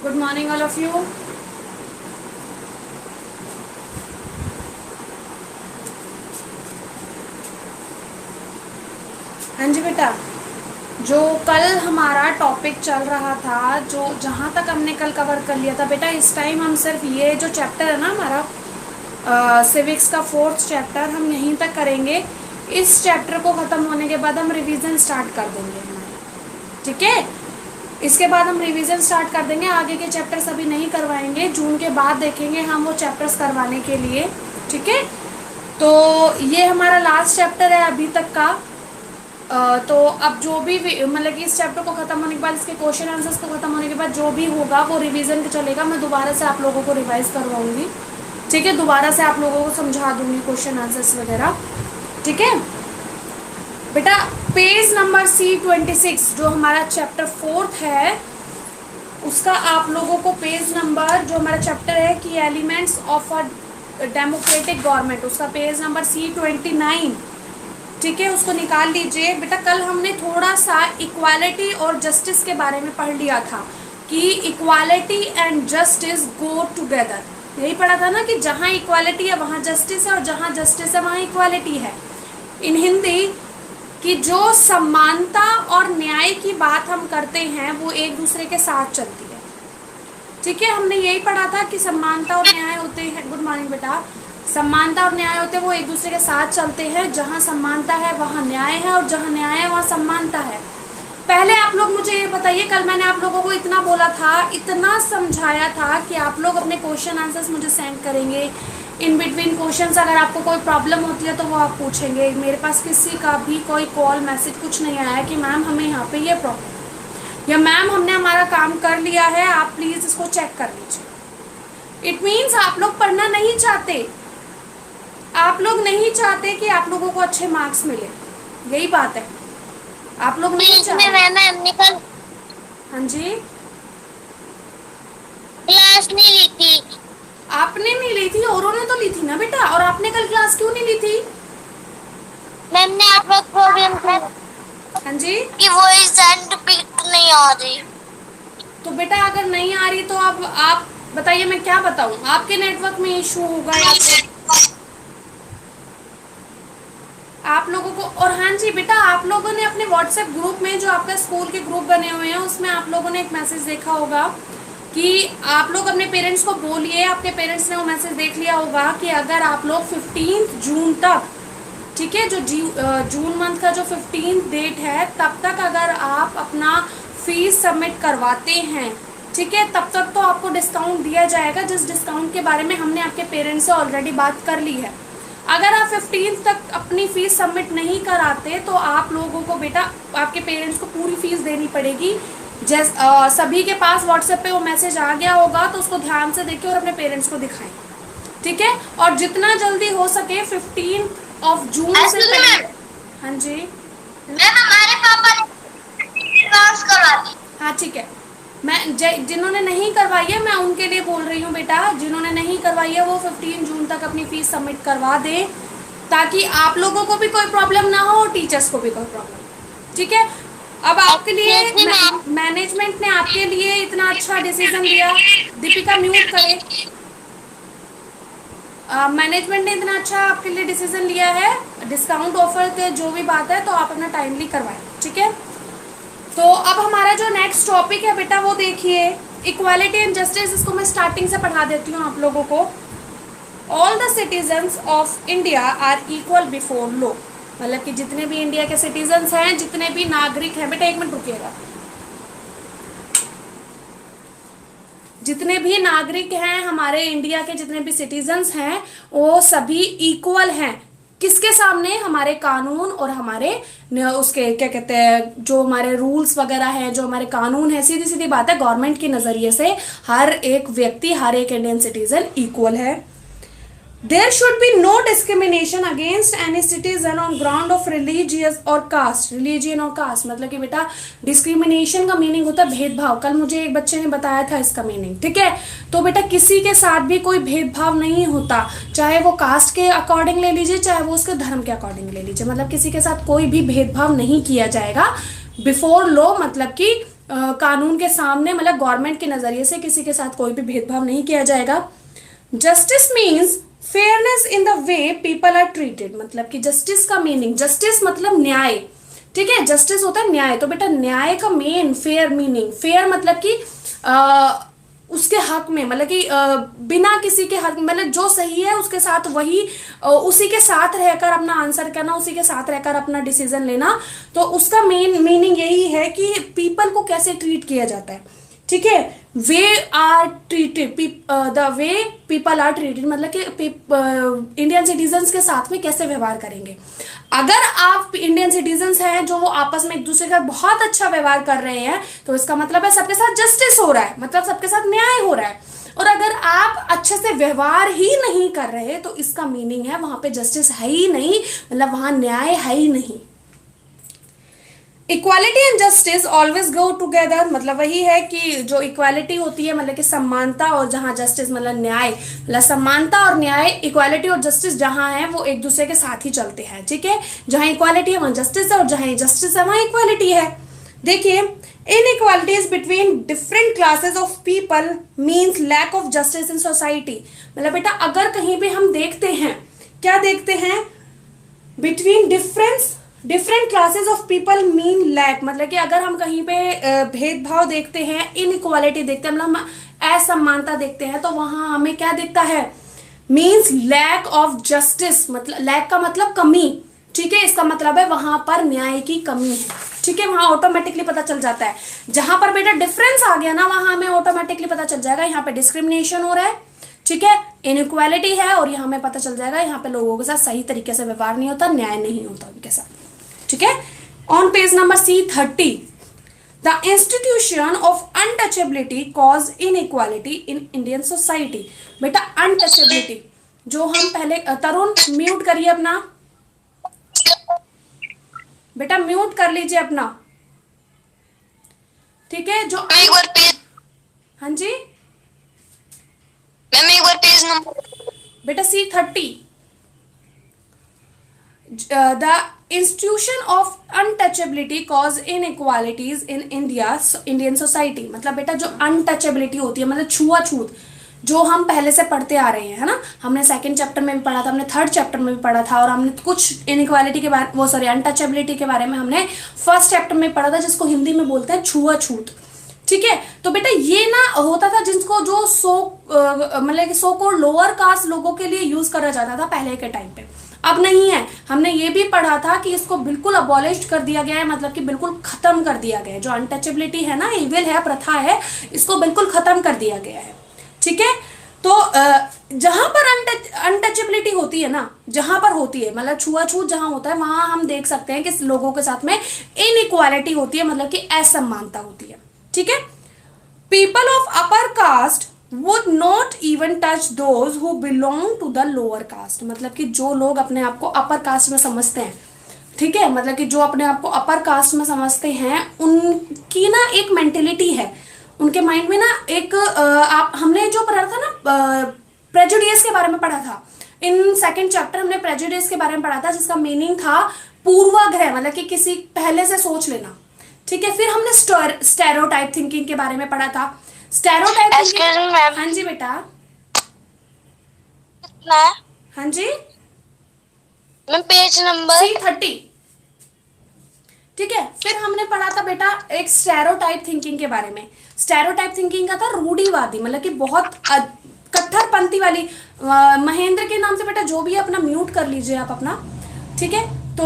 Good morning, all of you. हाँ जी बेटा, जो कल हमारा टॉपिक चल रहा था, जो जहाँ तक हमने कल कवर कर लिया था बेटा, इस टाइम हम सिर्फ ये जो चैप्टर है ना हमारा सिविक्स का 4th चैप्टर, हम यहीं तक करेंगे। इस चैप्टर को ख़त्म होने के बाद हम रिवीजन स्टार्ट कर देंगे हमारे, ठीक है। इसके बाद हम रिवीजन स्टार्ट कर देंगे, आगे के चैप्टर्स अभी नहीं करवाएंगे, जून के बाद देखेंगे हम वो चैप्टर्स करवाने के लिए, ठीक है। तो ये हमारा लास्ट चैप्टर है अभी तक का। तो अब जो भी मतलब कि इस चैप्टर को ख़त्म होने के बाद, इसके क्वेश्चन आंसर्स को ख़त्म होने के बाद जो भी होगा वो रिवीजन का चलेगा। मैं दोबारा से आप लोगों को रिवाइज करवाऊंगी, ठीक है। दोबारा से आप लोगों को समझा दूंगी क्वेश्चन आंसर्स वगैरह, ठीक है बेटा। पेज नंबर C26 जो हमारा चैप्टर 4th है, उसका आप लोगों को पेज नंबर, जो हमारा चैप्टर है कि elements of a democratic government, उसका पेज नंबर C29, ठीक है, उसको निकाल लीजिए बेटा। कल हमने थोड़ा सा इक्वालिटी और जस्टिस के बारे में पढ़ लिया था कि equality and justice go together. यही पढ़ा था ना कि जहाँ इक्वालिटी है वहाँ जस्टिस है, और जहाँ जस्टिस है वहाँ इक्वालिटी है। इन हिंदी कि जो समानता और न्याय की बात हम करते हैं वो एक दूसरे के साथ चलती है, ठीक है। हमने यही पढ़ा था कि समानता और न्याय होते हैं, गुड मॉर्निंग बेटा, समानता और न्याय होते हैं वो एक दूसरे के साथ चलते हैं। जहाँ समानता है वहाँ न्याय है, और जहाँ न्याय है वहाँ समानता है। पहले आप लोग मुझे ये बताइए, कल मैंने आप लोगों को इतना बोला था, इतना समझाया था कि आप लोग अपने क्वेश्चन आंसर्स मुझे सेंड करेंगे। इन बिटवीन क्वेश्चंस अगर आपको कोई प्रॉब्लम होती है तो वो आप पूछेंगे। मेरे पास किसी का भी कोई कॉल मैसेज कुछ नहीं आया कि मैम हमें यहाँ पे ये प्रॉब्लम, या मैम हमने हमारा काम कर लिया है, आप प्लीज़ इसको चेक कर लीजिए। इट मीन्स आप लोग पढ़ना नहीं चाहते, आप लोग नहीं चाहते कि आप लोगों को अच्छे मार्क्स मिले, यही बात है। आप लोग नहीं चाहते। हाँ जी, क्लास नहीं ली थी। आपने नहीं ली थी, औरों ने तो ली थी ना बेटा। और आपने कल क्लास क्यों नहीं ली थी? मैम ने आप लोग प्रॉब्लम था। हाँ जी, कि वॉइस एंड पिक नहीं आ रही। तो बेटा अगर नहीं आ रही तो अब आप बताइए, मैं क्या बताऊं? आपके नेटवर्क में इशू होगा या फिर आप लोगों को। और हाँ जी बेटा, आप लोगों ने अपने व्हाट्सएप ग्रुप में, जो आपका स्कूल के ग्रुप बने हुए हैं, उसमें आप लोगों ने एक मैसेज देखा होगा कि आप लोग अपने पेरेंट्स को बोलिए, आपके पेरेंट्स ने वो मैसेज देख लिया होगा कि अगर आप लोग 15 जून तक, ठीक है, जो जून मंथ का जो 15 डेट है, तब तक अगर आप अपना फीस सबमिट करवाते हैं, ठीक है, तब तक तो आपको डिस्काउंट दिया जाएगा, जिस डिस्काउंट के बारे में हमने आपके पेरेंट्स से ऑलरेडी बात कर ली है। अगर आप 15 तक अपनी फीस सबमिट नहीं कराते तो आप लोगों को बेटा, आपके पेरेंट्स को पूरी फीस देनी पड़ेगी। सभी के पास व्हाट्सएप पे वो मैसेज आ गया होगा, तो उसको ध्यान से देखिए और अपने पेरेंट्स को दिखाएं, ठीक है। और जितना जल्दी हो सके 15 जून से पहले। हाँ जी मैम हमारे पापा ने क्लास करवा दी। हाँ ठीक है, मैं जिन्होंने नहीं करवाई है मैं उनके लिए बोल रही हूँ बेटा, जिन्होंने नहीं करवाई है वो 15 जून तक अपनी फीस सबमिट करवा दे, ताकि आप लोगों को भी कोई प्रॉब्लम ना हो और टीचर्स को भी कोई प्रॉब्लम, ठीक है। अब आपके लिए मैनेजमेंट ने आपके लिए इतना अच्छा डिसीजन लिया, दीपिका म्यूट करे, मैनेजमेंट ने इतना अच्छा आपके लिए डिसीजन लिया है, डिस्काउंट ऑफर के जो भी बात है, तो आप अपना टाइमली करवाएं, ठीक है। तो अब हमारा जो नेक्स्ट टॉपिक है बेटा वो देखिए, इक्वालिटी एंड जस्टिस। इसको मैं स्टार्टिंग से पढ़ा देती हूँ आप लोगों को। All the citizens of India are equal before law, मतलब कि जितने भी इंडिया के सिटीजन्स हैं, जितने भी नागरिक हैं, बेटा एक मिनट रुकिएगा, जितने भी नागरिक हैं हमारे इंडिया के, जितने भी सिटीजन्स हैं, वो सभी इक्वल हैं। किसके सामने? हमारे कानून और हमारे उसके क्या कहते हैं, जो हमारे रूल्स वगैरह हैं, जो हमारे कानून है, सीधी सीधी बात है, गवर्नमेंट के नजरिए से हर एक व्यक्ति, हर एक इंडियन सिटीजन इक्वल है। There should be no discrimination against any citizen on ground of religious or caste, religion और caste, मतलब कि बेटा डिस्क्रिमिनेशन का मीनिंग होता है भेदभाव। कल मुझे एक बच्चे ने बताया था इसका मीनिंग, ठीक है। तो बेटा किसी के साथ भी कोई भेदभाव नहीं होता, चाहे वो कास्ट के अकॉर्डिंग ले लीजिए, चाहे वो उसके धर्म के अकॉर्डिंग ले लीजिए, मतलब किसी के साथ कोई भी भेदभाव नहीं किया जाएगा बिफोर लॉ, मतलब कि कानून के सामने मतलब गवर्नमेंट के नजरिए से किसी के साथ कोई भी भेदभाव नहीं किया जाएगा। Justice means fairness in the way people are treated, मतलब कि जस्टिस का मीनिंग, जस्टिस मतलब न्याय, ठीक है, जस्टिस होता है न्याय। तो बेटा न्याय का मेन फेयर मीनिंग, फेयर मतलब कि उसके हक में, मतलब कि बिना किसी के हक, मतलब जो सही है उसके साथ वही, उसी के साथ रहकर अपना आंसर करना, उसी के साथ रहकर अपना डिसीजन लेना। तो उसका मेन मीनिंग यही है कि पीपल को कैसे ट्रीट किया जाता है, ठीक है। Way are treated, the way people are treated मतलब कि इंडियन सिटीजन्स के साथ में कैसे व्यवहार करेंगे। अगर आप इंडियन सिटीजन्स हैं जो वो आपस में एक दूसरे का बहुत अच्छा व्यवहार कर रहे हैं, तो इसका मतलब है सबके साथ जस्टिस हो रहा है, मतलब सबके साथ न्याय हो रहा है। और अगर आप अच्छे से व्यवहार ही नहीं कर रहे, तो इसका मीनिंग है वहां पे जस्टिस है ही नहीं, मतलब वहां न्याय है ही नहीं। Equality and justice always go together, मतलब वही है कि जो इक्वालिटी होती है मतलब कि समानता, और जहां जस्टिस मतलब न्याय, मतलब समानता और न्याय, इक्वालिटी और जस्टिस जहां है वो एक दूसरे के साथ ही चलते हैं, ठीक है। जहां इक्वालिटी है वहां जस्टिस है, और जहां जस्टिस है वहां इक्वालिटी है। देखिए, inequalities between different classes of people means lack of justice in society. मतलब बेटा अगर कहीं भी हम देखते हैं, क्या देखते हैं, between different classes of people mean lack, मतलब कि अगर हम कहीं पे भेदभाव देखते हैं, इनइक्वालिटी देखते हैं, मतलब असमानता देखते हैं, तो वहां हमें क्या दिखता है, मीन्स लैक ऑफ जस्टिस, मतलब लैक का मतलब कमी, ठीक है। इसका मतलब है वहां पर न्याय की कमी है, ठीक है। वहां ऑटोमेटिकली पता चल जाता है, जहां पर बेटा डिफरेंस आ गया ना, वहां हमें ऑटोमेटिकली पता चल जाएगा यहाँ पे डिस्क्रिमिनेशन हो रहा है, ठीक है, इनइक्वालिटी है, और यहाँ हमें पता चल जाएगा यहाँ पे लोगों के साथ सही तरीके से व्यवहार नहीं होता, न्याय नहीं होता उनके साथ, ठीक है। On page number C30, the institution of untouchability cause inequality in Indian society. बेटा अनटचेबिलिटी, जो हम पहले, तरुण म्यूट करिए अपना, बेटा म्यूट कर लीजिए अपना, ठीक है। जो एक बार पेज, हाँ जी मैम एक बार पेज नंबर, बेटा C30, the institution of untouchability cause inequalities in Indian society। मतलब बेटा जो untouchability होती है, मतलब छुआछूत, जो हम पहले से पढ़ते आ रहे हैं, है ना, हमने सेकंड चैप्टर में भी पढ़ा था, हमने थर्ड चैप्टर में भी पढ़ा था, और हमने कुछ इनइक्वालिटी के बारे, वो सॉरी अनटचेबिलिटी के बारे में हमने फर्स्ट चैप्टर में पढ़ा था, जिसको हिंदी में बोलते हैं छुआछूत, ठीक है। तो बेटा ये ना होता था जिनको जो मतलब सो को लोअर कास्ट लोगों के लिए यूज करा जाता था पहले के टाइम पे, अब नहीं है। हमने ये भी पढ़ा था कि इसको बिल्कुल अबॉलिश कर दिया गया है, मतलब कि बिल्कुल खत्म कर दिया गया है। जो अनटचेबिलिटी है ना, इविल है, प्रथा है, इसको बिल्कुल खत्म कर दिया गया है, ठीक है। तो जहां पर अनटचेबिलिटी होती है ना, जहां पर होती है मतलब छुआछूत जहां होता है, वहां हम देख सकते हैं कि लोगों के साथ में इनइक्वालिटी होती है, मतलब कि असमानता होती है, ठीक है। People of upper caste would not even touch those who belong to the lower caste। मतलब कि जो लोग अपने आप को अपर कास्ट में समझते हैं, ठीक है, मतलब कि जो अपने आप को अपर कास्ट में समझते हैं, उनकी ना एक मेंटेलिटी है, उनके माइंड में ना एक आप, हमने जो पढ़ा था ना प्रेजुडिस के बारे में पढ़ा था, इन सेकंड चैप्टर हमने प्रेजुडिस के बारे में पढ़ा था, जिसका मीनिंग था पूर्वाग्रह, मतलब कि किसी पहले से सोच लेना, ठीक है। फिर हमने स्टेरियोटाइप थिंकिंग के बारे में पढ़ा था, स्टेरियोटाइप थिंकिंग, हाँ जी बेटा, कितना है हाँ जी, मैम पेज नंबर C30, ठीक है। फिर हमने पढ़ा था बेटा एक स्टेरियोटाइप थिंकिंग के बारे में। स्टेरियोटाइप थिंकिंग का था रूढ़िवादी, मतलब कि बहुत कट्टरपंथी वाली, महेंद्र के नाम से बेटा जो भी है अपना म्यूट कर लीजिए आप अपना, ठीक है। तो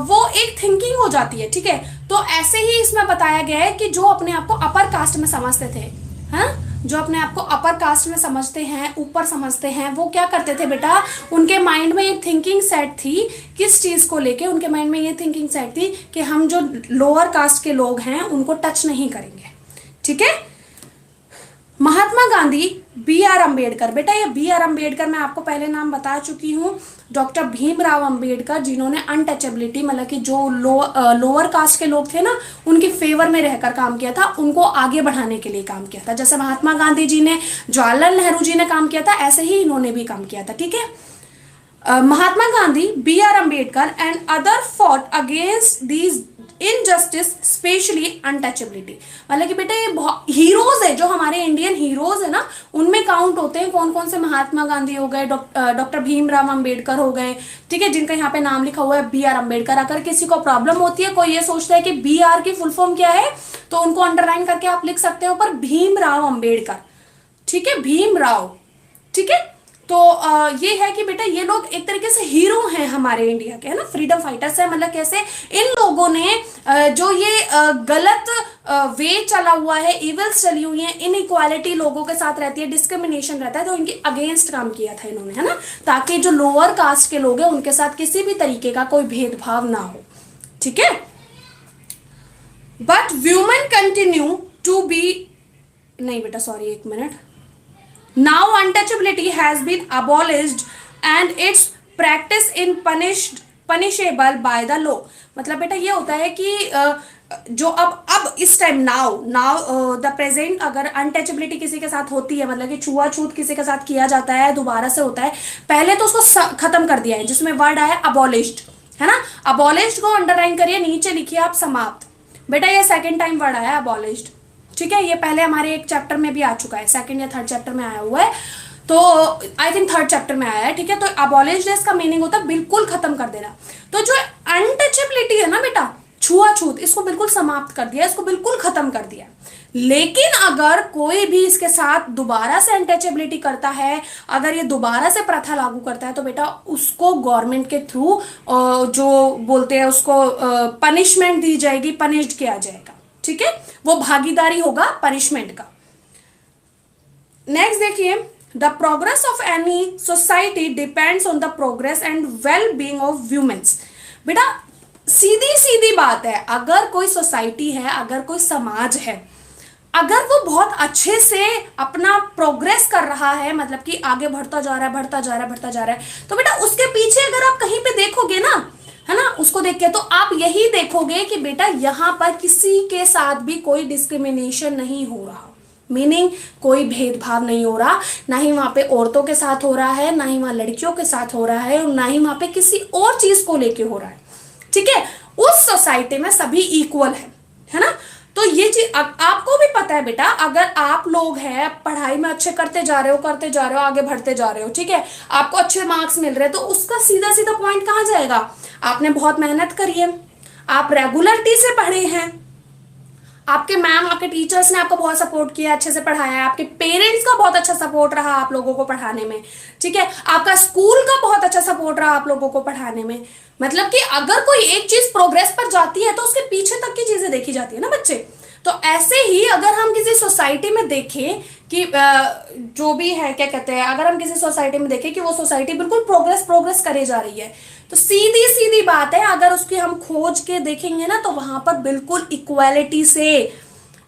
वो एक थिंकिंग हो जाती है, ठीक है। तो ऐसे ही इसमें बताया गया है कि जो अपने आप को अपर कास्ट में समझते थे, हाँ, जो अपने आप को अपर कास्ट में समझते हैं, ऊपर समझते हैं, वो क्या करते थे बेटा, उनके माइंड में एक थिंकिंग सेट थी, किस चीज को लेके उनके माइंड में ये थिंकिंग सेट थी कि हम जो लोअर कास्ट के लोग हैं उनको टच नहीं करेंगे, ठीक है। महात्मा गांधी, B.R. अम्बेडकर, बेटा ये B.R. अम्बेडकर मैं आपको पहले नाम बता चुकी हूँ, डॉक्टर भीमराव अम्बेडकर, जिन्होंने अनटचेबिलिटी मतलब कि जो लोअर कास्ट के लोग थे ना, उनके फेवर में रहकर काम किया था, उनको आगे बढ़ाने के लिए काम किया था। जैसे महात्मा गांधी जी ने, जवाहरलाल नेहरू जी ने काम किया था, ऐसे ही इन्होंने भी काम किया था, ठीक है। Mahatma Gandhi, B.R. Ambedkar and other fought against these injustice, specially untouchability. मतलब कि बेटा ये हीरोज है, जो हमारे इंडियन हीरोज है ना, उनमें काउंट होते हैं। कौन कौन से? महात्मा गांधी हो गए, डॉक्टर भीमराव अंबेडकर हो गए, ठीक है, जिनका यहाँ पे नाम लिखा हुआ है बी आर अम्बेडकर। अगर किसी को प्रॉब्लम होती है, कोई ये सोचता है कि बी आर की फुल फॉर्म क्या है, तो उनको अंडरलाइन करके आप लिख सकते हो ऊपर भीमराव अंबेडकर, ठीक है, भीमराव, ठीक है। तो ये है कि बेटा ये लोग एक तरीके से हीरो हैं हमारे इंडिया के, है ना, फ्रीडम फाइटर्स है। मतलब कैसे इन लोगों ने जो ये गलत वे चला हुआ है, इविल्स चली हुई है, इनइक्वालिटी लोगों के साथ रहती है, डिस्क्रिमिनेशन रहता है, तो इनके अगेंस्ट काम किया था इन्होंने, है ना, ताकि जो लोअर कास्ट के लोग हैं उनके साथ किसी भी तरीके का कोई भेदभाव ना हो, ठीक है। But women continue to be, नहीं बेटा सॉरी, एक minute. Now untouchability has been abolished and its practice in punishable by the law। मतलब बेटा ये होता है कि जो अब इस टाइम नाउ द प्रेजेंट अगर अनटचेबिलिटी किसी के साथ होती है, मतलब कि छुआछूत किसी के साथ किया जाता है, दोबारा से होता है, पहले तो उसको खत्म कर दिया है, जिसमें वर्ड आया अबॉलिश्ड, है ना। अबॉलिश्ड को अंडरलाइन करिए, नीचे लिखिए आप समाप्त। बेटा ये सेकेंड टाइम वर्ड आया अबॉलिश्ड, ठीक है। ये पहले हमारे एक चैप्टर में भी आ चुका है, सेकंड या थर्ड चैप्टर में आया हुआ है, तो आई थिंक थर्ड चैप्टर में आया है, ठीक है। तो अबॉलिश्ड इसका मीनिंग होता है बिल्कुल खत्म कर देना। तो जो अनटचेबिलिटी है ना बेटा, छुआछूत, इसको बिल्कुल समाप्त कर दिया, इसको बिल्कुल खत्म कर दिया। लेकिन अगर कोई भी इसके साथ दोबारा से अनटचेबिलिटी करता है, अगर ये दोबारा से प्रथा लागू करता है, तो बेटा उसको गवर्नमेंट के थ्रू जो बोलते हैं उसको पनिशमेंट दी जाएगी, पनिश्ड किया जाएगा, ठीक है। वो भागीदारी होगा पनिशमेंट का। नेक्स्ट देखिए, the progress of any society depends on the progress and well being of humans. बेटा सीधी सीधी बात है, अगर कोई सोसाइटी है, अगर कोई समाज है, अगर वो बहुत अच्छे से अपना प्रोग्रेस कर रहा है, मतलब कि आगे बढ़ता जा रहा है, बढ़ता जा रहा है, बढ़ता जा रहा है, तो बेटा उसके पीछे अगर आप कहीं पे देखोगे ना, है ना, उसको देख के तो आप यही देखोगे कि बेटा यहां पर किसी के साथ भी कोई डिस्क्रिमिनेशन नहीं हो रहा, मीनिंग कोई भेदभाव नहीं हो रहा, ना ही वहां पे औरतों के साथ हो रहा है, ना ही वहां लड़कियों के साथ हो रहा है, और ना ही वहां पे किसी और चीज को लेके हो रहा है, ठीक है। उस सोसाइटी में सभी इक्वल है ना। तो ये चीज आपको भी पता है बेटा, अगर आप लोग हैं, पढ़ाई में अच्छे करते जा रहे हो, आगे बढ़ते जा रहे हो, ठीक है, आपको अच्छे मार्क्स मिल रहे हैं, तो उसका सीधा सीधा पॉइंट कहां जाएगा? आपने बहुत मेहनत करी है, आप रेगुलरिटी से पढ़े हैं, आपके मैम, आपके टीचर्स ने आपको बहुत सपोर्ट किया, अच्छे से पढ़ाया है, आपके पेरेंट्स का बहुत अच्छा सपोर्ट रहा आप लोगों को पढ़ाने में, ठीक है, आपका स्कूल का बहुत अच्छा सपोर्ट रहा आप लोगों को पढ़ाने में। मतलब कि अगर कोई एक चीज प्रोग्रेस पर जाती है तो उसके पीछे तक की चीजें देखी जाती है ना बच्चे। तो ऐसे ही अगर हम किसी सोसाइटी में देखें कि जो भी है, क्या कहते हैं, अगर हम किसी सोसाइटी में देखें कि वो सोसाइटी बिल्कुल प्रोग्रेस करे जा रही है, तो सीधी सीधी बात है, अगर उसकी हम खोज के देखेंगे ना, तो वहां पर बिल्कुल इक्वालिटी से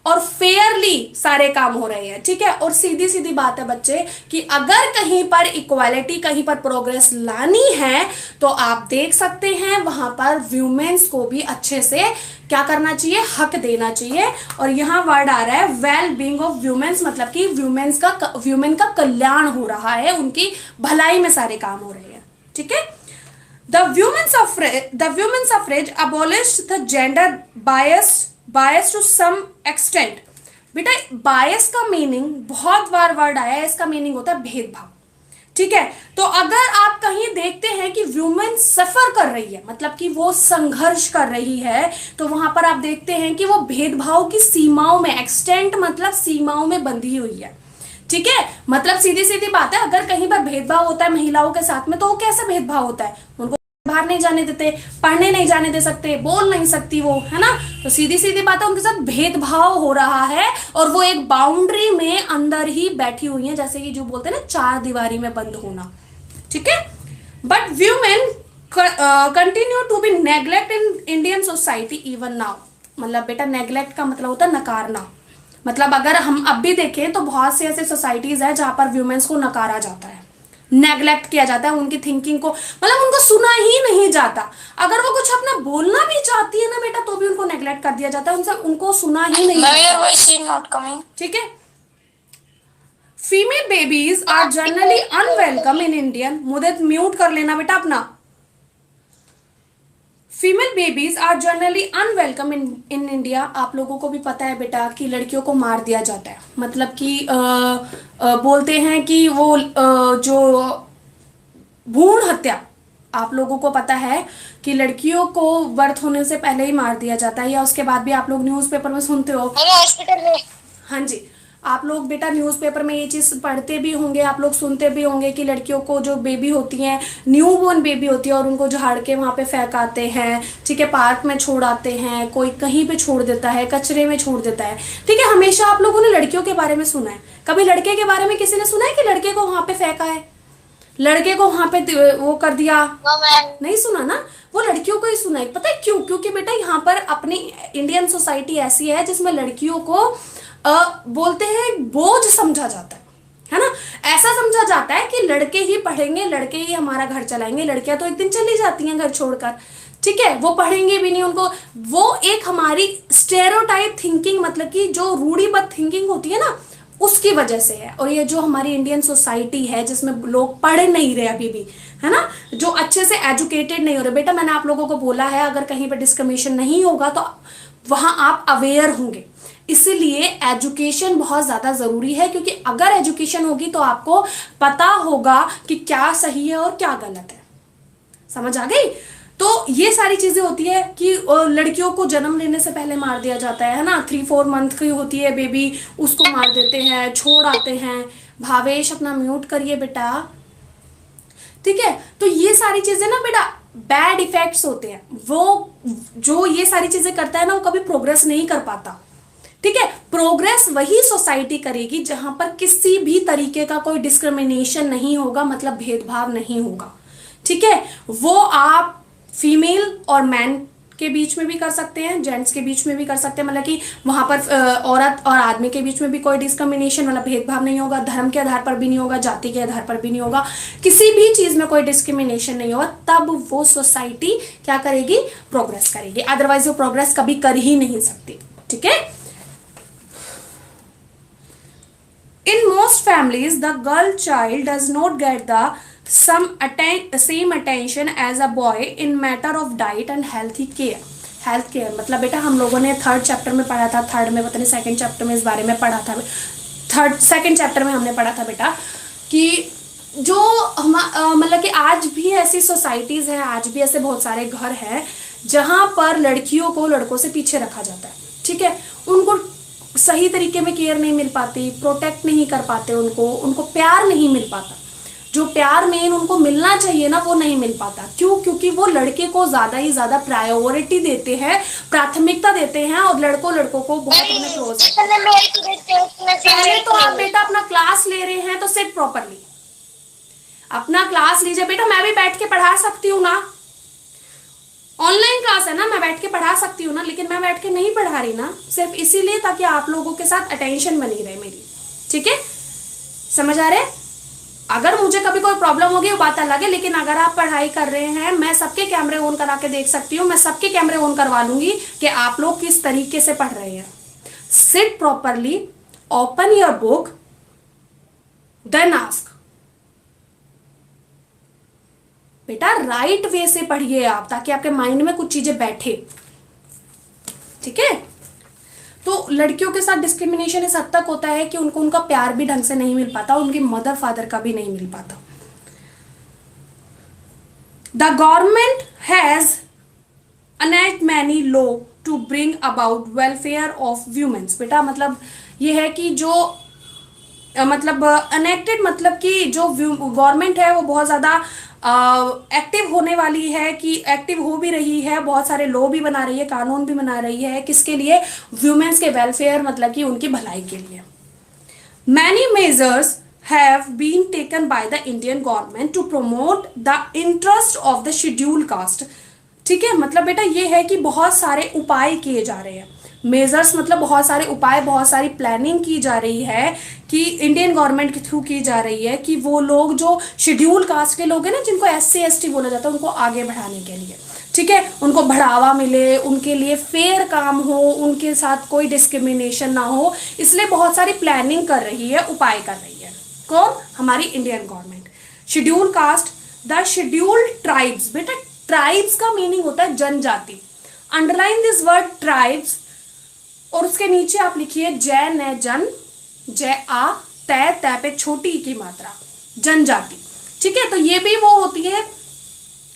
और फेयरली सारे काम हो रहे हैं, ठीक है। और सीधी सीधी बात है बच्चे कि अगर कहीं पर इक्वालिटी, कहीं पर प्रोग्रेस लानी है, तो आप देख सकते हैं वहां पर व्यूमेन्स को भी अच्छे से क्या करना चाहिए, हक देना चाहिए। और यहाँ वर्ड आ रहा है वेल बीइंग ऑफ व्यूमेन्स, मतलब कि व्यूमेन का कल्याण हो रहा है, उनकी भलाई में सारे काम हो रहे हैं, ठीक है। The women's suffrage abolished the gender bias to some extent। बेटा बायस का मीनिंग बहुत बार वर्ड आया है, इसका मीनिंग होता है भेदभाव, ठीक है। तो अगर आप कहीं देखते हैं कि वुमेन सफर कर रही है, मतलब कि वो संघर्ष कर रही है, तो वहां पर आप देखते हैं कि वो भेदभाव की सीमाओं में, एक्सटेंट मतलब सीमाओं में बंधी हुई है, ठीक है। मतलब सीधी सीधी बात है, अगर कहीं पर भेदभाव होता है महिलाओं के साथ में, तो वो कैसा भेदभाव होता है, उनको बाहर नहीं जाने देते, पढ़ने नहीं जाने दे सकते, बोल नहीं सकती वो, है ना। तो सीधी सीधी बात है, उनके साथ भेदभाव हो रहा है, और वो एक बाउंड्री में अंदर ही बैठी हुई है, जैसे कि जो बोलते हैं ना, चार दीवारी में बंद होना, ठीक है। But women continue to be neglect in Indian society even now. मतलब बेटा नेग्लेक्ट का मतलब होता है नकारना, मतलब अगर हम अब भी देखें तो बहुत से ऐसे सोसाइटीज है जहां पर व्यूमेन्स को नकारा जाता है, नेग्लेक्ट किया जाता है, उनकी थिंकिंग को, मतलब उनको सुना ही नहीं जाता। अगर वो कुछ अपना बोलना भी चाहती है ना बेटा, तो भी उनको नेग्लेक्ट कर दिया जाता है, उनको सुना ही नहीं जाता, ठीक है। Female babies are generally unwelcome in Indian. मुझे म्यूट कर लेना बेटा अपना। Female babies are generally unwelcome in India. आप लोगों को भी पता है बेटा कि लड़कियों को मार दिया जाता है, मतलब कि बोलते हैं कि वो जो भ्रूण हत्या, आप लोगों को पता है कि लड़कियों को बर्थ होने से पहले ही मार दिया जाता है, या उसके बाद भी आप लोग न्यूज़पेपर में सुनते हो। मेरे हॉस्पिटल में। हाँ जी, आप लोग बेटा न्यूज़पेपर में ये चीज़ पढ़ते भी होंगे, आप लोग सुनते भी होंगे कि लड़कियों को जो बेबी होती हैं, न्यू बोर्न बेबी होती है, और उनको झाड़ के वहाँ पे फेंकाते हैं, ठीक है, पार्क में छोड़ आते हैं, कोई कहीं पे छोड़ देता है, कचरे में छोड़ देता है, ठीक है। हमेशा आप लोगों ने लड़कियों के बारे में सुना है, कभी लड़के के बारे में किसी ने सुना है कि लड़के को वहाँ पे फेंका है, लड़के को वहां पे वो कर दिया? नहीं सुना ना, वो लड़कियों को ही सुना है। पता है क्यों? क्योंकि बेटा यहाँ पर अपनी इंडियन सोसाइटी ऐसी है जिसमें लड़कियों को बोलते हैं बोझ समझा जाता है ना। ऐसा समझा जाता है कि लड़के ही पढ़ेंगे, लड़के ही हमारा घर चलाएंगे, लड़कियां तो एक दिन चली जाती हैं घर छोड़कर, ठीक है, वो पढ़ेंगे भी नहीं उनको। वो एक हमारी स्टेरियोटाइप थिंकिंग, मतलब कि जो रूढ़िबद्ध थिंकिंग होती है ना, उसकी वजह से है। और ये जो हमारी इंडियन सोसाइटी है जिसमें लोग पढ़ नहीं रहे अभी भी, है ना, जो अच्छे से एजुकेटेड नहीं हो रहे। बेटा मैंने आप लोगों को बोला है अगर कहीं पर डिस्क्रिमिनेशन नहीं होगा तो वहां आप अवेयर होंगे, इसीलिए एजुकेशन बहुत ज्यादा जरूरी है, क्योंकि अगर एजुकेशन होगी तो आपको पता होगा कि क्या सही है और क्या गलत है। समझ आ गई? तो ये सारी चीजें होती है कि लड़कियों को जन्म लेने से पहले मार दिया जाता है ना, 3-4 मंथ की होती है बेबी, उसको मार देते हैं, छोड़ आते हैं। भावेश अपना म्यूट करिए बेटा, ठीक है। तो ये सारी चीजें ना बेटा बैड इफेक्ट्स होते हैं। वो जो ये सारी चीजें करता है ना, वो कभी प्रोग्रेस नहीं कर पाता, ठीक है। प्रोग्रेस वही सोसाइटी करेगी जहां पर किसी भी तरीके का कोई डिस्क्रिमिनेशन नहीं होगा, मतलब भेदभाव नहीं होगा, ठीक है। वो आप फीमेल और मैन के बीच में भी कर सकते हैं, जेंट्स के बीच में भी कर सकते हैं, मतलब कि वहां पर औरत और आदमी के बीच में भी कोई डिस्क्रिमिनेशन, मतलब भेदभाव नहीं होगा, धर्म के आधार पर भी नहीं होगा, जाति के आधार पर भी नहीं होगा, किसी भी चीज में कोई डिस्क्रिमिनेशन नहीं होगा। तब वो सोसाइटी क्या करेगी? प्रोग्रेस करेगी, अदरवाइज वो प्रोग्रेस कभी कर ही नहीं सकती, ठीक है। In most families, the girl child does not get the same attention as a boy in matter of diet and healthy care. Health care मतलब बेटा हम लोगों ने 3rd चैप्टर में पढ़ा था, 3rd में पता नहीं 2nd चैप्टर में इस बारे में पढ़ा था, 2nd चैप्टर में हमने पढ़ा था बेटा कि जो हम मतलब कि आज भी ऐसी सोसाइटीज हैं, आज भी ऐसे बहुत सारे घर हैं जहां पर लड़कियों को लड़कों से पीछे रखा जाता है, ठीक है। उनको सही तरीके में केयर नहीं मिल पाती, प्रोटेक्ट नहीं कर पाते, उनको प्यार नहीं मिल पाता, जो प्यार मेन उनको मिलना चाहिए ना वो नहीं मिल पाता। क्यों? क्योंकि वो लड़के को ज्यादा ही ज्यादा प्रायोरिटी देते हैं, प्राथमिकता देते हैं, और लड़कों को बहुत अपने क्लोज। पहले तो आप बेटा अपना क्लास ले रहे हैं तो सिट प्रॉपरली, अपना क्लास लीजिए बेटा। मैं भी बैठ के पढ़ा सकती हूँ ना, ऑनलाइन क्लास है ना, मैं बैठ के पढ़ा सकती हूँ ना, लेकिन मैं बैठ के नहीं पढ़ा रही ना, सिर्फ इसीलिए ताकि आप लोगों के साथ अटेंशन बनी रहे मेरी, ठीक है। समझ आ रहे? अगर मुझे कभी कोई प्रॉब्लम होगी वो बात अलग है, लेकिन अगर आप पढ़ाई कर रहे हैं, मैं सबके कैमरे ऑन करा के देख सकती हूँ, मैं सबके कैमरे ऑन करवा लूंगी कि आप लोग किस तरीके से पढ़ रहे हैं। Sit properly, open your book, then ask. बेटा राइट वे से पढ़िए आप, ताकि आपके माइंड में कुछ चीजें बैठे, ठीक है। तो लड़कियों के साथ डिस्क्रिमिनेशन इस हद तक होता है कि उनको उनका प्यार भी ढंग से नहीं मिल पाता, उनके मदर फादर का भी नहीं मिल पाता। The government has enacted many law to bring about welfare of women। बेटा मतलब ये है कि जो मतलब अनेक्टेड मतलब कि जो गवर्नमेंट है वो बहुत ज़्यादा एक्टिव होने वाली है, कि एक्टिव हो भी रही है, बहुत सारे लॉ भी बना रही है, कानून भी बना रही है, किसके लिए? वुमेन्स के वेलफेयर, मतलब कि उनकी भलाई के लिए। Many measures have been taken by the Indian government to promote the interest of the schedule caste, ठीक है। मतलब बेटा ये है कि बहुत सारे उपाय किए जा रहे हैं, मेजर्स मतलब बहुत सारे उपाय, बहुत सारी प्लानिंग की जा रही है कि इंडियन गवर्नमेंट के थ्रू की जा रही है कि वो लोग जो शेड्यूल कास्ट के लोग हैं ना, जिनको SC ST बोला जाता है, उनको आगे बढ़ाने के लिए, ठीक है, उनको बढ़ावा मिले, उनके लिए फेयर काम हो, उनके साथ कोई डिस्क्रिमिनेशन ना हो, इसलिए बहुत सारी प्लानिंग कर रही है, उपाय कर रही है। कौन? हमारी Indian government. Schedule caste, the scheduled tribes, बेटा ट्राइब्स का मीनिंग होता है जनजाति। अंडरलाइन दिस वर्ड ट्राइब्स, और उसके नीचे आप लिखिए जय न जन, जय आ तय, तय पे छोटी की मात्रा, जनजाति। ठीक है, तो ये भी वो होती है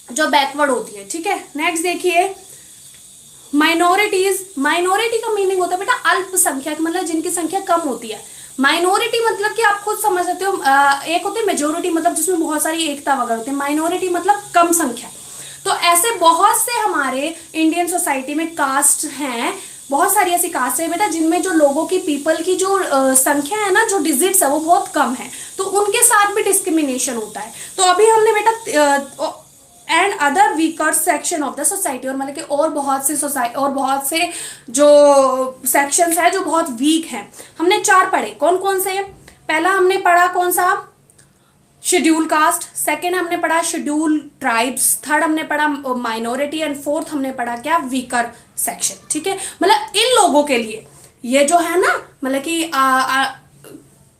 जो बैकवर्ड होती है। ठीक है, नेक्स्ट देखिए माइनॉरिटीज। माइनॉरिटी का मीनिंग होता है बेटा अल्पसंख्यक, मतलब जिनकी संख्या कम होती है। माइनॉरिटी मतलब कि आप खुद समझ सकते हो, एक होती है मेजोरिटी मतलब जिसमें बहुत सारी एकता वगैरह होती है, माइनॉरिटी मतलब कम संख्या। तो ऐसे बहुत से हमारे इंडियन सोसाइटी में कास्ट हैं, बहुत सारी ऐसी कास्ट है बेटा जिनमें जो लोगों की पीपल की जो संख्या है ना, जो डिजिट्स है वो बहुत कम है, तो उनके साथ भी डिस्क्रिमिनेशन होता है। तो अभी हमने बेटा and other weaker section of the society, और मतलब कि और बहुत से सोसाइटी और बहुत से जो सेक्शंस है जो बहुत वीक हैं, हमने 4 पढ़े। कौन कौन से? पहला हमने पढ़ा कौन सा? Schedule caste. सेकेंड हमने पढ़ा शेड्यूल ट्राइब्स। थर्ड हमने पढ़ा माइनॉरिटी। एंड फोर्थ हमने पढ़ा क्या? Weaker section. ठीक है, मतलब इन लोगों के लिए ये जो है ना, मतलब कि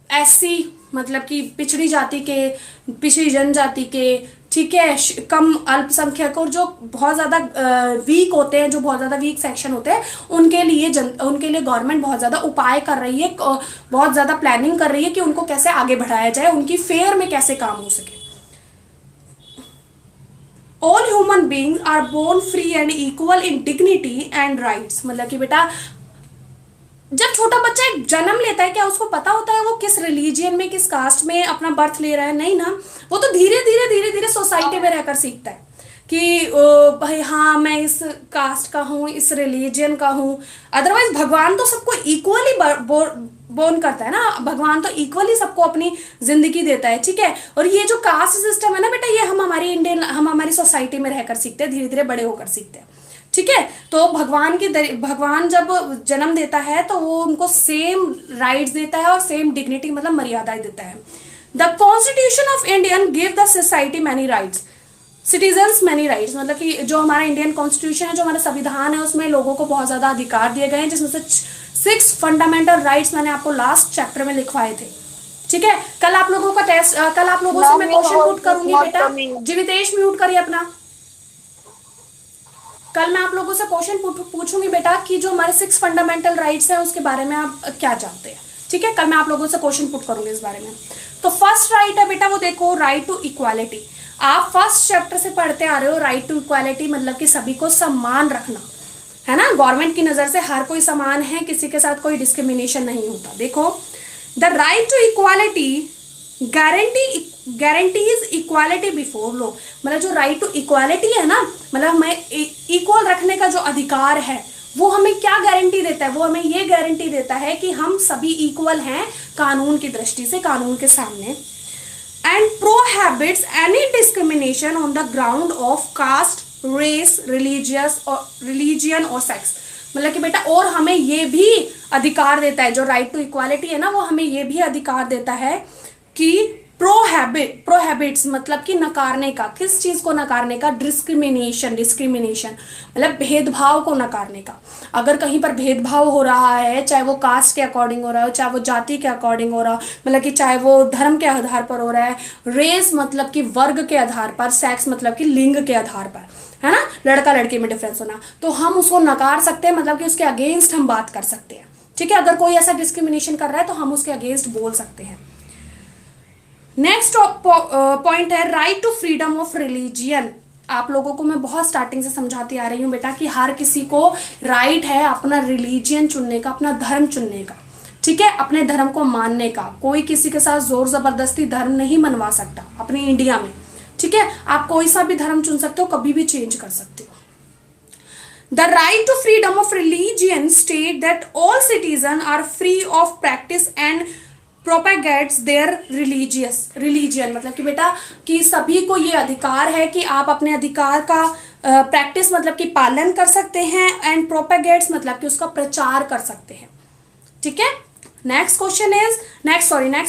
ऐसी मतलब कि पिछड़ी जाति के, पिछड़ी जनजाति के, ठीक है, कम अल्पसंख्यक और जो बहुत ज़्यादा वीक होते हैं, जो बहुत ज़्यादा वीक सेक्शन होते हैं, उनके लिए गवर्नमेंट बहुत ज़्यादा उपाय कर रही है, बहुत ज़्यादा प्लानिंग कर रही है कि उनको कैसे आगे बढ़ाया जाए, उनकी फेयर में कैसे काम हो सके। All human beings are born free and equal in dignity and rights, मतलब कि बेटा जब छोटा बच्चा एक जन्म लेता है, क्या उसको पता होता है वो किस रिलीजियन में, किस कास्ट में अपना बर्थ ले रहा है? नहीं ना, वो तो धीरे धीरे सोसाइटी में रहकर सीखता है कि भाई हाँ मैं इस कास्ट का हूँ, इस रिलीजियन का हूँ। अदरवाइज भगवान तो सबको इक्वली बोर्न करता है ना, भगवान तो इक्वली सबको अपनी जिंदगी देता है। ठीक है, और ये जो कास्ट सिस्टम है ना बेटा, ये हम हमारी सोसाइटी में रहकर सीखते हैं, धीरे धीरे बड़े होकर सीखते हैं। ठीक है, तो भगवान जब जन्म देता है तो वो उनको सेम राइट्स देता है और सेम डिग्निटी मतलब मर्यादाएं देता है। The constitution of Indian give the society many rights, citizens many rights, मतलब कि जो हमारा इंडियन कॉन्स्टिट्यूशन है, जो हमारा संविधान है, उसमें लोगों को बहुत ज्यादा अधिकार दिए गए हैं, जिसमें से 6 फंडामेंटल राइट्स मैंने आपको लास्ट चैप्टर में लिखवाए थे। ठीक है, कल आप लोगों का टेस्ट, कल आप लोगों से मैं क्वेश्चन पुट करूंगी बेटा। जीवितेश म्यूट करिए अपना। कल मैं आप लोगों से क्वेश्चन पूछूंगी बेटा कि जो हमारे 6 फंडामेंटल राइट्स हैं उसके बारे में आप क्या जानते हैं। ठीक है, कल मैं आप लोगों से क्वेश्चन पुट करूंगी इस बारे में। तो फर्स्ट राइट है बेटा, वो देखो राइट टू इक्वालिटी। आप फर्स्ट चैप्टर से पढ़ते आ रहे हो, राइट टू इक्वालिटी मतलब कि सभी को सम्मान रखना है ना, गवर्नमेंट की नजर से हर कोई समान है, किसी के साथ कोई डिस्क्रिमिनेशन नहीं होता। देखो the right to equality guarantees equality before law, मतलब जो राइट टू इक्वालिटी है ना, मतलब हमें इक्वल रखने का जो अधिकार है, वो हमें क्या गारंटी देता है? वो हमें ये गारंटी देता है कि हम सभी इक्वल हैं कानून की दृष्टि से, कानून के सामने। And prohibits any discrimination on the ground of caste, race, religion और सेक्स, मतलब कि बेटा और हमें ये भी अधिकार देता है, जो राइट टू इक्वालिटी है ना, वो हमें ये भी अधिकार देता है कि प्रोहिबिट्स मतलब कि नकारने का, किस चीज को नकारने का? डिस्क्रिमिनेशन मतलब भेदभाव को नकारने का। अगर कहीं पर भेदभाव हो रहा है, चाहे वो कास्ट के अकॉर्डिंग हो रहा हो, चाहे वो जाति के अकॉर्डिंग हो रहा हो, मतलब कि चाहे वो धर्म के आधार पर हो रहा है, रेस मतलब कि वर्ग के आधार पर, सेक्स मतलब कि लिंग के आधार पर, है ना, लड़का लड़की में डिफरेंस होना, तो हम उसको नकार सकते हैं, मतलब कि उसके अगेंस्ट हम बात कर सकते हैं। ठीक है, अगर कोई ऐसा डिस्क्रिमिनेशन कर रहा है तो हम उसके अगेंस्ट बोल सकते हैं। नेक्स्ट पॉइंट है right to freedom of religion. आप लोगों को मैं बहुत स्टार्टिंग से समझाती आ रही हूँ बेटा कि हर किसी को राइट है अपना रिलीजियन चुनने का, अपना धर्म चुनने का। ठीक है, अपने धर्म को मानने का। कोई किसी के साथ जोर जबरदस्ती धर्म नहीं मनवा सकता अपनी इंडिया में। ठीक है, आप कोई सा भी धर्म चुन सकते हो, कभी भी चेंज कर सकते हो। The right to freedom of religion state that all citizens are free of practice and propagates their religion, मतलब कि बेटा कि सभी को ये अधिकार है कि आप अपने अधिकार का प्रैक्टिस मतलब कि पालन कर सकते हैं, एंड प्रोपेगेट्स मतलब कि उसका प्रचार कर सकते हैं। ठीक है, next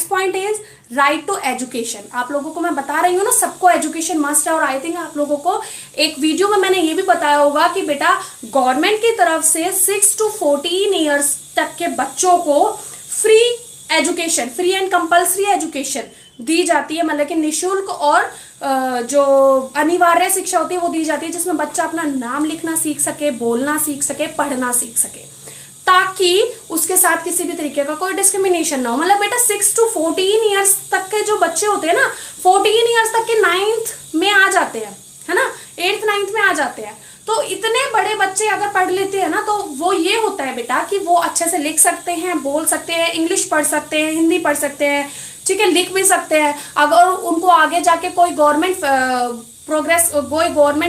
point is right to education. आप लोगों को मैं बता रही हूँ ना, सबको एजुकेशन मस्ट है, और आई थिंक आप लोगों को एक वीडियो में मैंने ये भी बताया होगा कि बेटा गवर्नमेंट की तरफ से 6 to 14 ईयर्स तक के बच्चों को free education, free and compulsory education दी जाती है, मतलब कि निशुल्क और जो अनिवार्य शिक्षा होती है वो दी जाती है, जिसमें बच्चा अपना नाम लिखना सीख सके, बोलना सीख सके, पढ़ना सीख सके, ताकि उसके साथ किसी भी तरीके का कोई डिस्क्रिमिनेशन ना हो। मतलब बेटा 6 to 14 ईयर्स तक के जो बच्चे होते हैं ना, 14 ईयर्स तक के 9th में आ जाते हैं, है ना, 8th 9th में आ जाते हैं। तो इतने बड़े बच्चे अगर पढ़ लेते हैं ना, तो वो ये होता है बेटा कि वो अच्छे से लिख सकते हैं, बोल सकते हैं, इंग्लिश पढ़ सकते हैं, हिंदी पढ़ सकते हैं, ठीक है, लिख भी सकते हैं। अगर उनको आगे जाके कोई गवर्नमेंट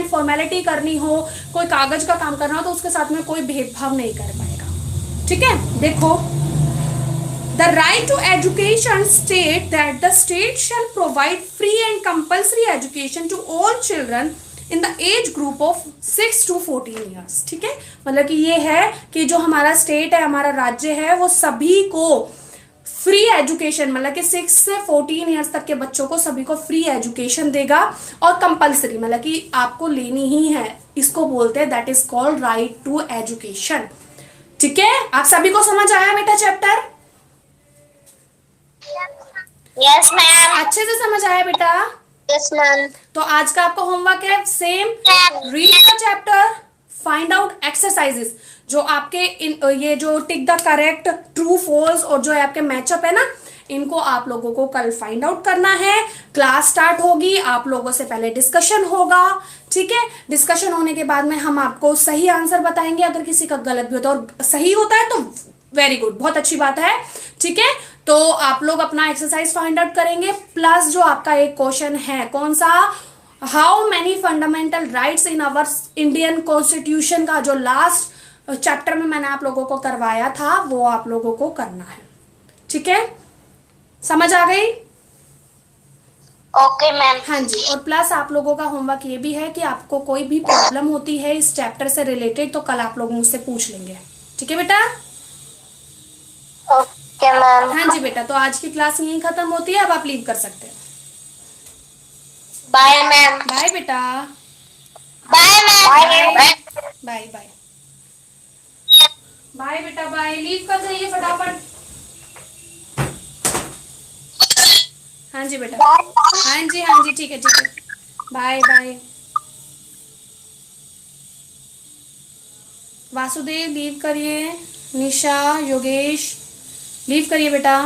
फॉर्मेलिटी करनी हो, कोई कागज का काम करना हो, तो उसके साथ में कोई भेदभाव नहीं कर पाएगा। ठीक है, देखो, The right to education state that the state shall provide free and compulsory education to all children in the age group of 6 to 14 years। ठीक है, मतलब कि ये है कि जो हमारा स्टेट है, हमारा राज्य है, वो सभी को फ्री एजुकेशन, मतलब कि 6 से 14 ईयर्स तक के बच्चों को सभी को फ्री एजुकेशन देगा, और कंपलसरी मतलब कि आपको लेनी ही है, इसको बोलते हैं, that is called right to education. ठीक है, आप सभी को समझ आया बेटा चैप्टर? Yes ma'am. अच्छे से समझ आया बेटा? Yes ma'am. तो आज का आपका होमवर्क है same, read the chapter, find out exercises, जो आपके ये जो tick the correct, true false और जो है आपके मैचअप है ना, इनको आप लोगों को कल फाइंड आउट करना है। क्लास स्टार्ट होगी, आप लोगों से पहले डिस्कशन होगा। ठीक है, डिस्कशन होने के बाद में हम आपको सही आंसर बताएंगे, अगर किसी का गलत भी होता है और सही होता है तो वेरी गुड, बहुत अच्छी बात है। ठीक है, तो आप लोग अपना एक्सरसाइज फाइंड आउट करेंगे, प्लस जो आपका एक क्वेश्चन है, कौन सा, how many fundamental rights in our Indian constitution का जो लास्ट चैप्टर में मैंने आप लोगों को करवाया था, वो आप लोगों को करना है। ठीक है, समझ आ गई? Okay ma'am. हाँ जी, और प्लस आप लोगों का होमवर्क ये भी है कि आपको कोई भी प्रॉब्लम होती है इस चैप्टर से रिलेटेड, तो कल आप लोग मुझसे पूछ लेंगे। ठीक है बेटा? Okay ma'am. हाँ जी बेटा, तो आज की क्लास यहीं खत्म होती है, अब आप लीव कर सकते हैं। Bye ma'am. बाय बेटा, bye ma'am. Bye bye bye बेटा, बाय, लीव कर जाइए फटाफट। हाँ जी बेटा, हाँ जी ठीक है ठीक है, बाय बाय। वासुदेव लीव करिए, निशा, योगेश लीव करिए बेटा।